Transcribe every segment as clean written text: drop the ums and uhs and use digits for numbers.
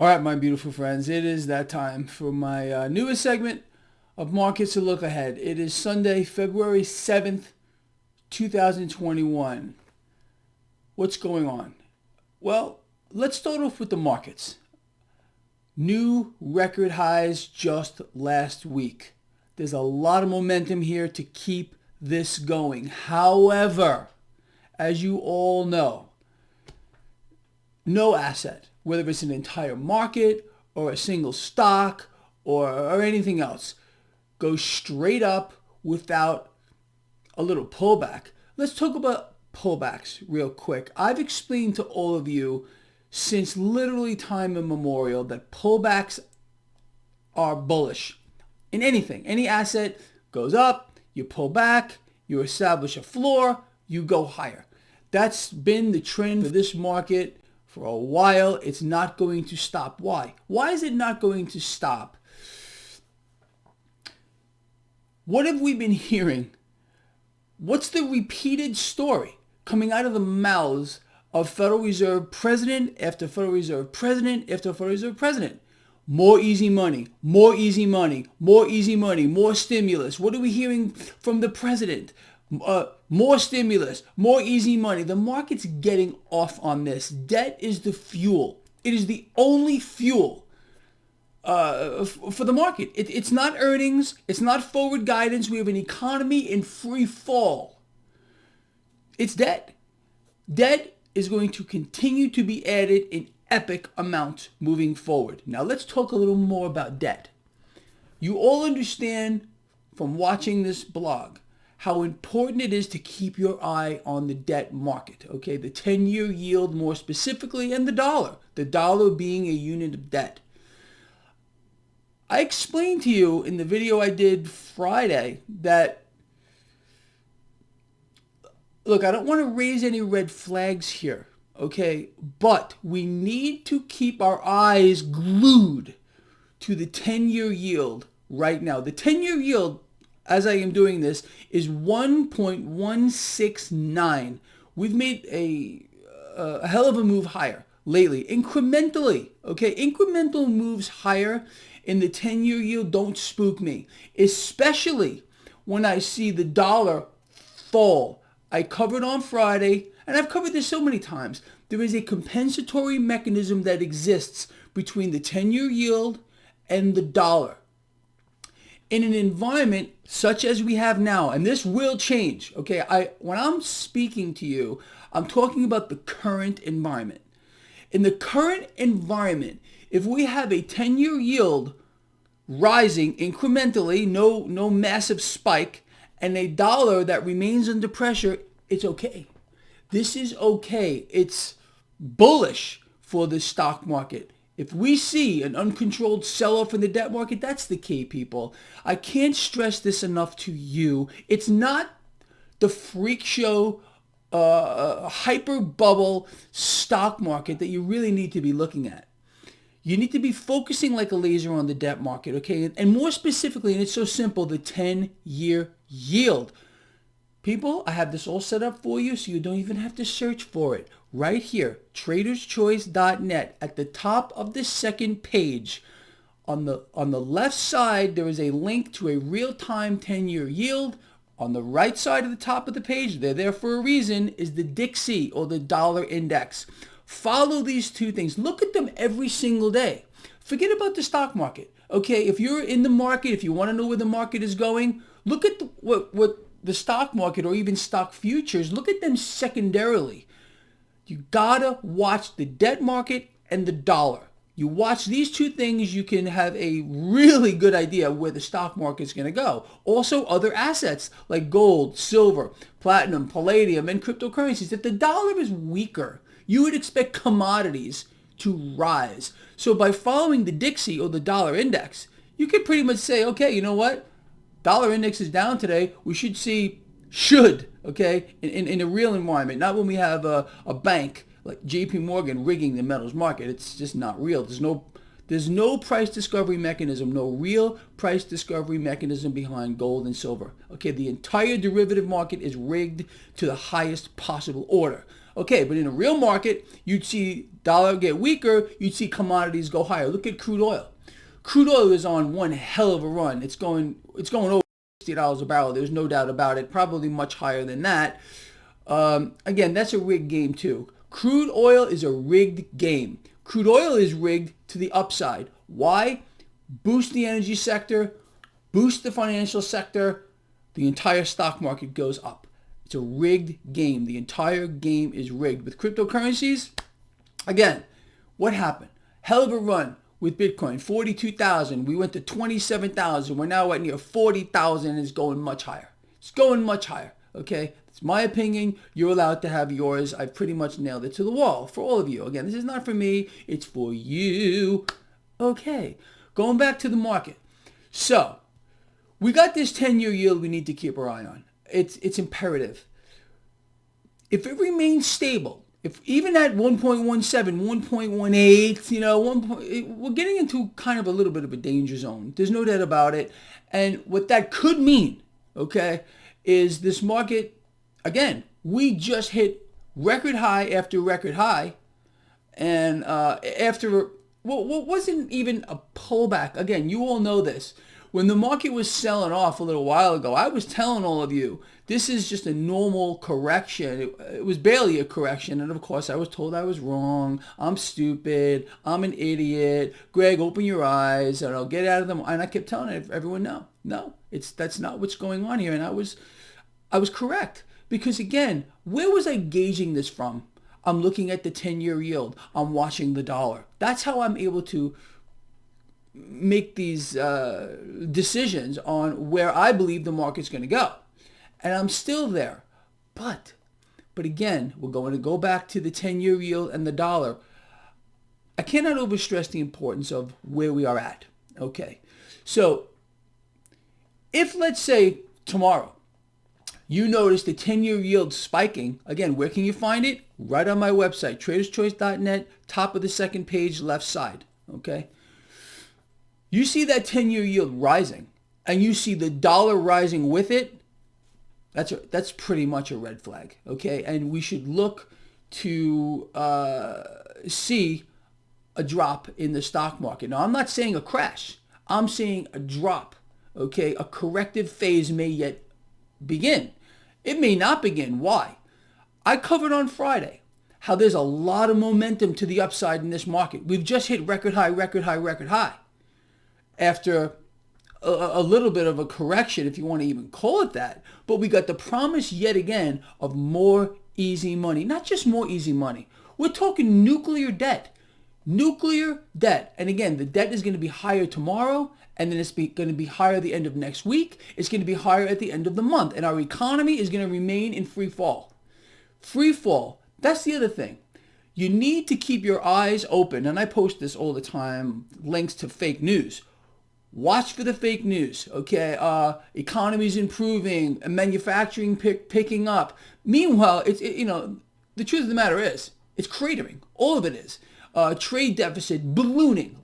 All right, my beautiful friends, it is that time for my newest segment of Markets to Look Ahead. It is Sunday, February 7th, 2021. What's going on? Well, let's start off with the markets. New record highs just last week. There's a lot of momentum here to keep this going. However, as you all know, no asset, whether it's an entire market or a single stock or anything else, goes straight up without a little pullback. Let's talk about pullbacks real quick. I've explained to all of you since literally time immemorial that pullbacks are bullish. In anything, any asset goes up, you pull back, you establish a floor, you go higher. That's been the trend for this market for a while. It's not going to stop. Why? Why is it not going to stop? What have we been hearing? What's the repeated story coming out of the mouths of Federal Reserve president after Federal Reserve president after Federal Reserve president? More easy money, more easy money, more easy money, more stimulus. What are we hearing from the president? More stimulus, more easy money. The market's getting off on this. Debt is the fuel. It is the only fuel for the market. It's not earnings. It's not forward guidance. We have an economy in free fall. It's debt. Debt is going to continue to be added in epic amounts moving forward. Now let's talk a little more about debt. You all understand from watching this blog how important it is to keep your eye on the debt market, okay? The 10-year yield more specifically, and the dollar being a unit of debt. I explained to you in the video I did Friday that, look, I don't want to raise any red flags here, okay? But we need to keep our eyes glued to the 10-year yield right now. The 10-year yield, as I am doing this, is 1.169. We've made a hell of a move higher lately, incrementally, okay? Incremental moves higher in the 10-year yield don't spook me, especially when I see the dollar fall. I covered on Friday, and I've covered this so many times. There is a compensatory mechanism that exists between the 10-year yield and the dollar. In an environment such as we have now, and this will change, okay? When I'm speaking to you, I'm talking about the current environment. In the current environment, if we have a 10-year yield rising incrementally, no massive spike, and a dollar that remains under pressure, it's okay. This is okay. It's bullish for the stock market. If we see an uncontrolled sell-off in the debt market, that's the key, people. I can't stress this enough to you. It's not the freak show, hyper bubble stock market that you really need to be looking at. You need to be focusing like a laser on the debt market, okay? And more specifically, and it's so simple, the 10-year yield. People, I have this all set up for you so you don't even have to search for it. Right here, traderschoice.net, at the top of the second page, on the left side, there is a link to a real-time 10-year yield. On the right side of the top of the page, they're there for a reason, is the Dixie, or the dollar index. Follow these two things. Look at them every single day. Forget about the stock market. Okay, if you're in the market, if you want to know where the market is going, look at what the stock market, or even stock futures, look at them secondarily. You gotta watch the debt market and the dollar. You watch these two things, you can have a really good idea where the stock market is going to go. Also, other assets like gold, silver, platinum, palladium, and cryptocurrencies. If the dollar is weaker, you would expect commodities to rise. So by following the Dixie, or the dollar index, you can pretty much say, okay, you know what? Dollar index is down today. We should see, okay, in a real environment, not when we have a bank like JP Morgan rigging the metals market. It's just not real. There's no price discovery mechanism, no real price discovery mechanism behind gold and silver. Okay, the entire derivative market is rigged to the highest possible order. Okay, but in a real market, you'd see dollar get weaker, you'd see commodities go higher. Look at crude oil. Crude oil is on one hell of a run. It's going over $60 a barrel. There's no doubt about it. Probably much higher than that. Again, that's a rigged game too. Crude oil is a rigged game. Crude oil is rigged to the upside. Why? Boost the energy sector, boost the financial sector, the entire stock market goes up. It's a rigged game. The entire game is rigged. With cryptocurrencies, again, what happened? Hell of a run with Bitcoin, 42,000. We went to 27,000. We're now at near 40,000 and it's going much higher. It's going much higher, okay? It's my opinion. You're allowed to have yours. I've pretty much nailed it to the wall for all of you. Again, this is not for me. It's for you. Okay, going back to the market. So, we got this 10-year yield we need to keep our eye on. It's imperative. If it remains stable, if even at 1.17, 1.18, we're getting into kind of a little bit of a danger zone. There's no doubt about it. And what that could mean, okay, is this market, again, we just hit record high after record high. And after what wasn't even a pullback. Again, you all know this. When the market was selling off a little while ago, I was telling all of you, this is just a normal correction. It was barely a correction. And of course, I was told I was wrong. I'm stupid. I'm an idiot. Greg, open your eyes and I'll get out of them. And I kept telling everyone, no, that's not what's going on here. And I was correct. Because again, where was I gauging this from? I'm looking at the 10-year yield. I'm watching the dollar. That's how I'm able to make these decisions on where I believe the market's going to go. And I'm still there. But again, we're going to go back to the 10-year yield and the dollar. I cannot overstress the importance of where we are at. Okay. So if, let's say, tomorrow, you notice the 10-year yield spiking, again, where can you find it? Right on my website, traderschoice.net, top of the second page, left side. Okay. You see that 10-year yield rising, and you see the dollar rising with it, that's pretty much a red flag, okay? And we should look to see a drop in the stock market. Now, I'm not saying a crash. I'm saying a drop, okay? A corrective phase may yet begin. It may not begin. Why? I covered on Friday how there's a lot of momentum to the upside in this market. We've just hit record high, record high, record high. After a little bit of a correction, if you want to even call it that. But we got the promise yet again of more easy money. Not just more easy money. We're talking nuclear debt. Nuclear debt. And again, the debt is going to be higher tomorrow, and then it's going to be higher at the end of next week. It's going to be higher at the end of the month. And our economy is going to remain in free fall. Free fall. That's the other thing. You need to keep your eyes open. And I post this all the time, links to fake news. Watch for the fake news, okay? Economy's improving, manufacturing picking up. Meanwhile, the truth of the matter is, it's cratering. All of it is. Trade deficit ballooning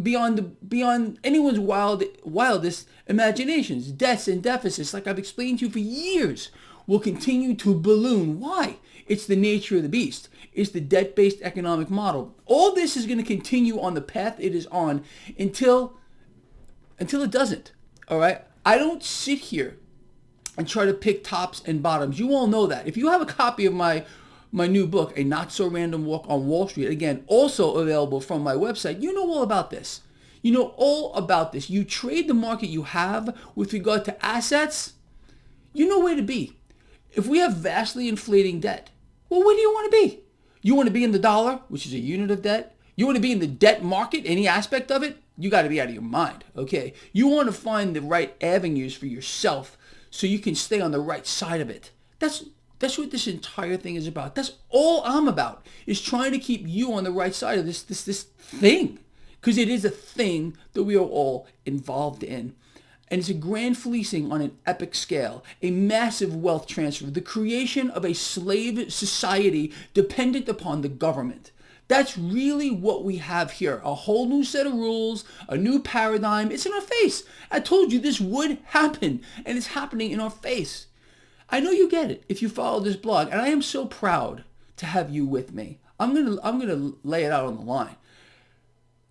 beyond anyone's wildest imaginations. Debts and deficits, like I've explained to you for years, will continue to balloon. Why? It's the nature of the beast. It's the debt-based economic model. All this is going to continue on the path it is on until it doesn't, all right? I don't sit here and try to pick tops and bottoms. You all know that. If you have a copy of my new book, A Not So Random Walk on Wall Street, again, also available from my website, you know all about this. You know all about this. You trade the market you have with regard to assets, you know where to be. If we have vastly inflating debt, well, where do you want to be? You want to be in the dollar, which is a unit of debt? You want to be in the debt market, any aspect of it? You got to be out of your mind, okay? You want to find the right avenues for yourself so you can stay on the right side of it. That's what this entire thing is about. That's all I'm about, is trying to keep you on the right side of this thing. Because it is a thing that we are all involved in. And it's a grand fleecing on an epic scale, a massive wealth transfer, the creation of a slave society dependent upon the government. That's really what we have here. A whole new set of rules, a new paradigm. It's in our face. I told you this would happen, and it's happening in our face. I know you get it if you follow this blog, and I am so proud to have you with me. I'm gonna lay it out on the line.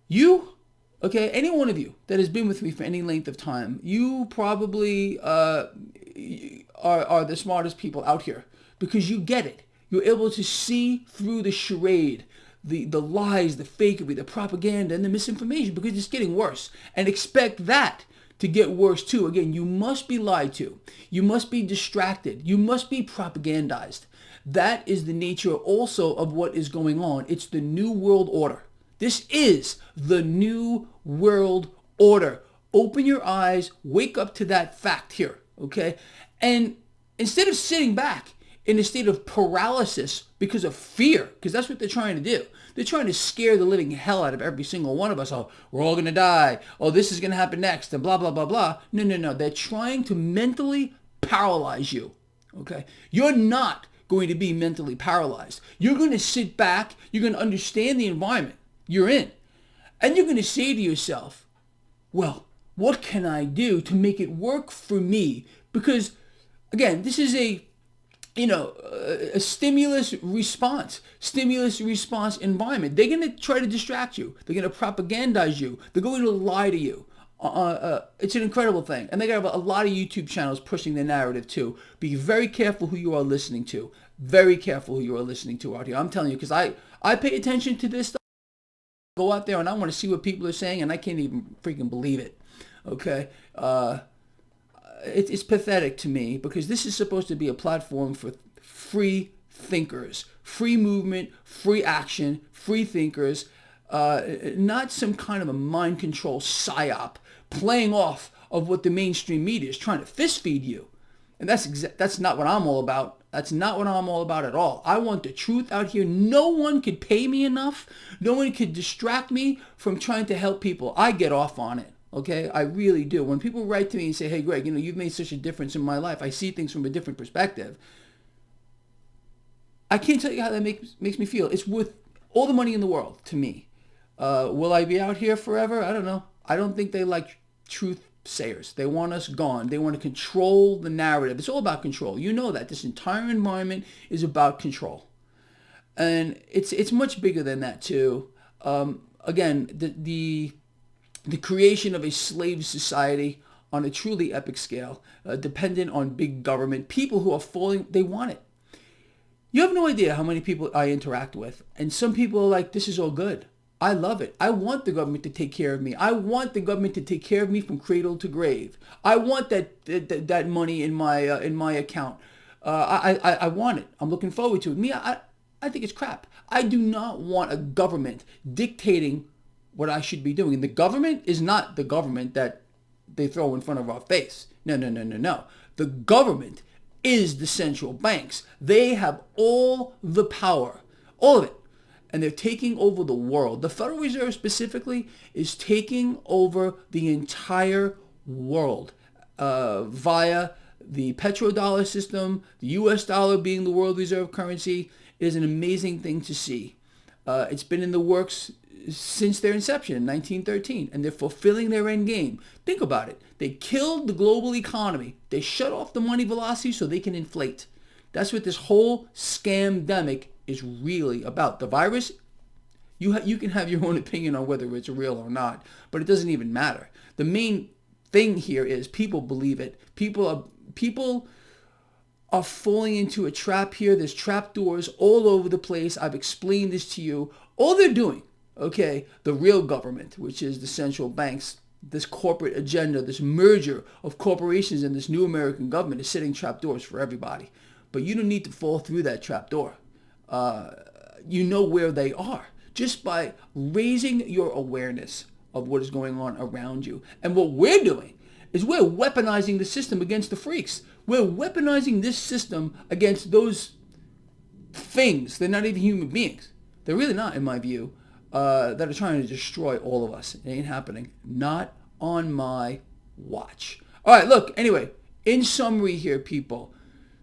You, okay, any one of you that has been with me for any length of time, you probably are the smartest people out here because you get it. You're able to see through the charade, the lies, the fakery, the propaganda, and the misinformation because it's getting worse. And expect that to get worse too. Again, you must be lied to. You must be distracted. You must be propagandized. That is the nature also of what is going on. It's the New World Order. This is the New World Order. Open your eyes, wake up to that fact here, okay? And instead of sitting back in a state of paralysis because of fear, because that's what they're trying to do. They're trying to scare the living hell out of every single one of us. Oh, we're all going to die. Oh, this is going to happen next, and blah, blah, blah, blah. No. They're trying to mentally paralyze you, okay? You're not going to be mentally paralyzed. You're going to sit back. You're going to understand the environment you're in. And you're going to say to yourself, well, what can I do to make it work for me? Because, again, this is a stimulus response environment. They're going to try to distract you. They're going to propagandize you. They're going to lie to you. It's an incredible thing. And they got a lot of YouTube channels pushing the narrative too. Be very careful who you are listening to. Very careful who you are listening to out here. I'm telling you, because I pay attention to this stuff. Go out there and I want to see what people are saying, and I can't even freaking believe it. Okay? It's pathetic to me because this is supposed to be a platform for free thinkers, free movement, free action, free thinkers, not some kind of a mind control psyop playing off of what the mainstream media is trying to fist feed you. And that's not what I'm all about. That's not what I'm all about at all. I want the truth out here. No one could pay me enough. No one could distract me from trying to help people. I get off on it. Okay, I really do. When people write to me and say, hey, Greg, you've made such a difference in my life. I see things from a different perspective. I can't tell you how that makes me feel. It's worth all the money in the world to me. Will I be out here forever? I don't know. I don't think they like truth sayers. They want us gone. They want to control the narrative. It's all about control. You know that. This entire environment is about control. And it's much bigger than that too. Again, the creation of a slave society on a truly epic scale, dependent on big government, people who are falling, they want it. You have no idea how many people I interact with. And some people are like, this is all good. I love it. I want the government to take care of me. I want the government to take care of me from cradle to grave. I want that money in my account. I want it. I'm looking forward to it. Me, I think it's crap. I do not want a government dictating what I should be doing. And the government is not the government that they throw in front of our face. No. The government is the central banks. They have all the power, all of it. And they're taking over the world. The Federal Reserve specifically is taking over the entire world via the petrodollar system, the US dollar being the world reserve currency. It is an amazing thing to see. It's been in the works since their inception in 1913, and they're fulfilling their end game. Think about it. They killed the global economy. They shut off the money velocity so they can inflate. That's what this whole scamdemic is really about. The virus, you can have your own opinion on whether it's real or not, but it doesn't even matter. The main thing here is people believe it. People are falling into a trap here. There's trap doors all over the place. I've explained this to you. All they're doing, okay, the real government, which is the central banks, this corporate agenda, this merger of corporations and this new American government is setting trap doors for everybody. But you don't need to fall through that trap door. You know where they are just by raising your awareness of what is going on around you. And what we're doing is we're weaponizing the system against the freaks. We're weaponizing this system against those things. They're not even human beings. They're really not, in my view, that are trying to destroy all of us. It ain't happening. Not on my watch. All right, look, anyway, in summary here, people,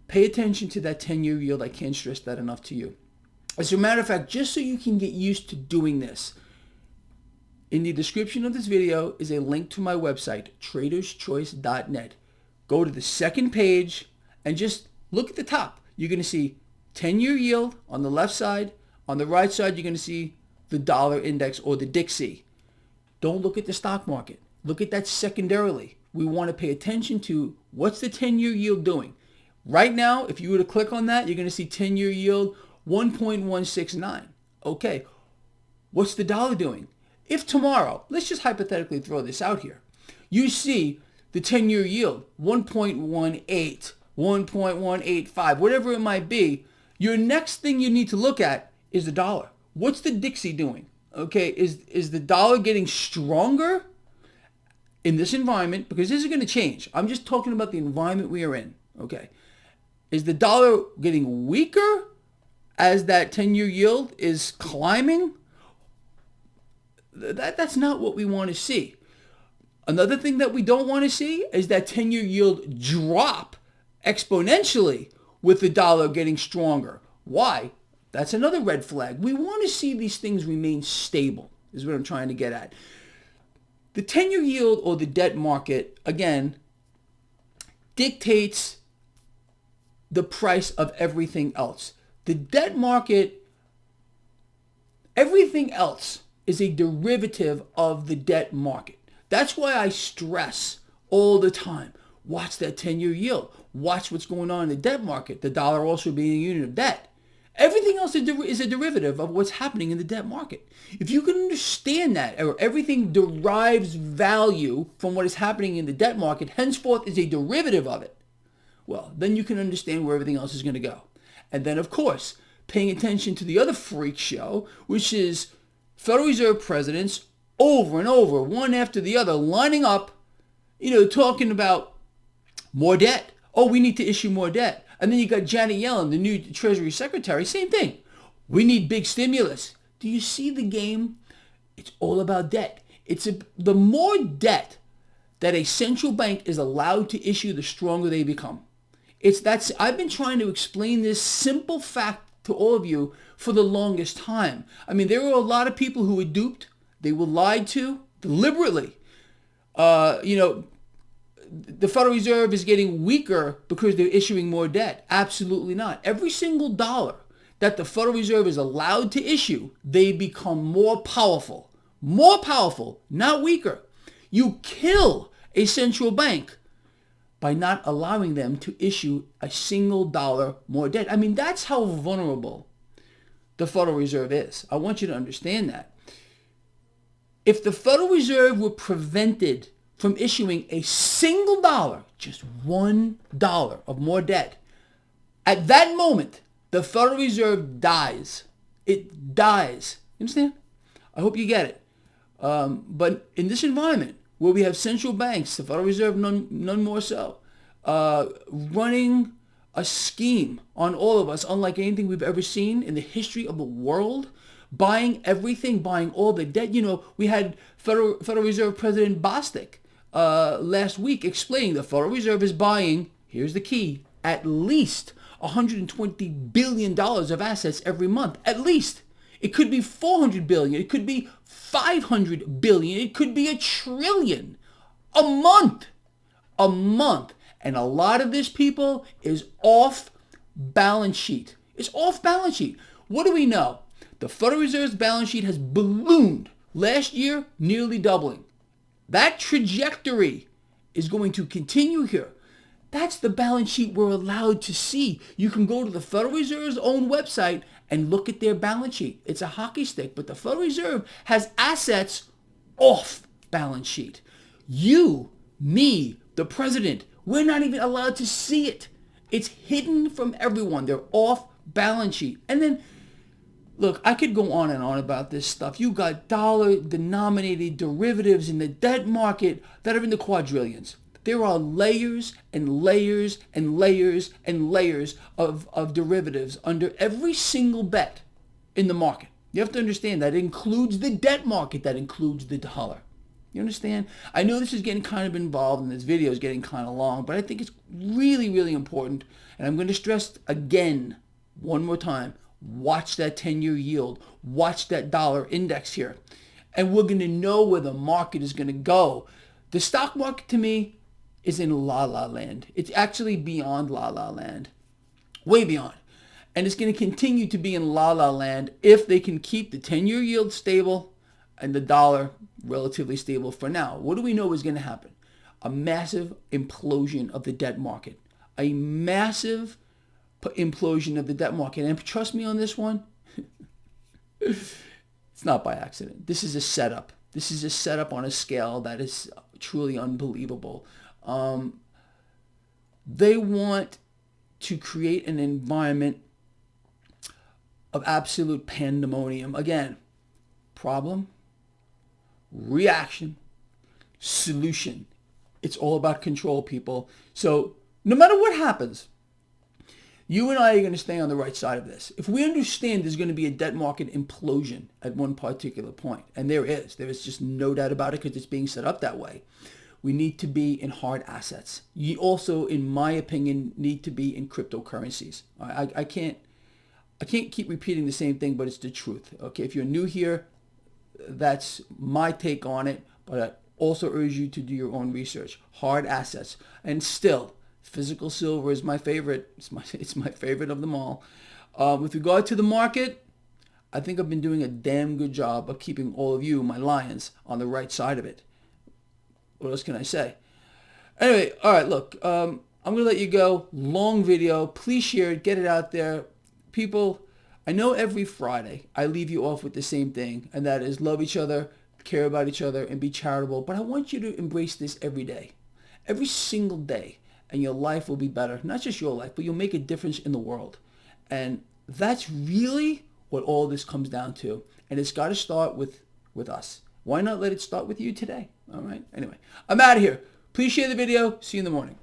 pay attention to that 10-year yield. I can't stress that enough to you. As a matter of fact, just so you can get used to doing this, in the description of this video is a link to my website, traderschoice.net. Go to the second page and just look at the top. You're going to see 10-year yield on the left side. On the right side, you're going to see the dollar index or the Dixie. Don't look at the stock market. Look at that secondarily. We want to pay attention to what's the 10-year yield doing. Right now, if you were to click on that, you're going to see 10-year yield 1.169. Okay, what's the dollar doing? If tomorrow, let's just hypothetically throw this out here, you see the 10-year yield 1.18, 1.185, whatever it might be, your next thing you need to look at is the dollar. What's the Dixie doing? Okay, is the dollar getting stronger in this environment? Because this is going to change. I'm just talking about the environment we are in. Okay, is the dollar getting weaker as that 10-year yield is climbing? That's not what we want to see. Another thing that we don't want to see is that 10-year yield drop exponentially with the dollar getting stronger. Why? That's another red flag. We want to see these things remain stable, is what I'm trying to get at. The 10-year yield or the debt market, again, dictates the price of everything else. The debt market, everything else is a derivative of the debt market. That's why I stress all the time, watch that 10-year yield. Watch what's going on in the debt market. The dollar also being a unit of debt. Everything else is a derivative of what's happening in the debt market. If you can understand that, or everything derives value from what is happening in the debt market, henceforth is a derivative of it, well, then you can understand where everything else is going to go. And then, of course, paying attention to the other freak show, which is Federal Reserve presidents over and over, one after the other, lining up, talking about more debt. Oh, we need to issue more debt. And then you got Janet Yellen, the new Treasury Secretary, same thing. We need big stimulus. Do you see the game? It's all about debt. The more debt that a central bank is allowed to issue, the stronger they become. I've been trying to explain this simple fact to all of you for the longest time. I mean, there were a lot of people who were duped. They were lied to deliberately. The Federal Reserve is getting weaker because they're issuing more debt. Absolutely not. Every single dollar that the Federal Reserve is allowed to issue, they become more powerful. More powerful, not weaker. You kill a central bank by not allowing them to issue a single dollar more debt. I mean, that's how vulnerable the Federal Reserve is. I want you to understand that. If the Federal Reserve were prevented from issuing a single dollar, just $1 of more debt, at that moment, the Federal Reserve dies. It dies. You understand? I hope you get it. But in this environment, where we have central banks, the Federal Reserve none more so, running a scheme on all of us, unlike anything we've ever seen in the history of the world, buying everything, buying all the debt. We had Federal Reserve President Bostic last week explaining the Federal Reserve is buying, here's the key, at least $120 billion of assets every month. At least. It could be $400 billion. It could be $500 billion. It could be $1 trillion a month. A month. And a lot of this, people, is off balance sheet. It's off balance sheet. What do we know? The Federal Reserve's balance sheet has ballooned last year, nearly doubling. That trajectory is going to continue here. That's the balance sheet we're allowed to see. You can go to the Federal Reserve's own website and look at their balance sheet. It's a hockey stick, but the Federal Reserve has assets off balance sheet. You, me, the president, we're not even allowed to see it. It's hidden from everyone. They're off balance sheet. And then, look, I could go on and on about this stuff. You got dollar-denominated derivatives in the debt market that are in the quadrillions. There are layers and layers and layers and layers of derivatives under every single bet in the market. You have to understand that includes the debt market, that includes the dollar. You understand? I know this is getting kind of involved and this video is getting kind of long, but I think it's really, really important. And I'm going to stress again, one more time, watch that 10-year yield. Watch that dollar index here. And we're going to know where the market is going to go. The stock market, to me, is in la-la land. It's actually beyond la-la land. Way beyond. And it's going to continue to be in la-la land if they can keep the 10-year yield stable and the dollar relatively stable for now. What do we know is going to happen? A massive implosion of the debt market. A massive implosion of the debt market. And trust me on this one, it's not by accident. This is a setup. This is a setup on a scale that is truly unbelievable. They want to create an environment of absolute pandemonium. Again, problem, reaction, solution. It's all about control, people. So no matter what happens, you and I are going to stay on the right side of this. If we understand there's going to be a debt market implosion at one particular point, and there is just no doubt about it because it's being set up that way, we need to be in hard assets. You also, in my opinion, need to be in cryptocurrencies. I can't keep repeating the same thing, but it's the truth. Okay, if you're new here, that's my take on it, but I also urge you to do your own research. Hard assets. And still, physical silver is my favorite. It's my favorite of them all. With regard to the market, I think I've been doing a damn good job of keeping all of you, my lions, on the right side of it. What else can I say? Anyway, all right, look, I'm going to let you go. Long video. Please share it. Get it out there. People, I know every Friday I leave you off with the same thing, and that is love each other, care about each other, and be charitable. But I want you to embrace this every day, every single day, and your life will be better. Not just your life, but you'll make a difference in the world. And that's really what all this comes down to. And it's got to start with us. Why not let it start with you today? All right. Anyway, I'm out of here. Please share the video. See you in the morning.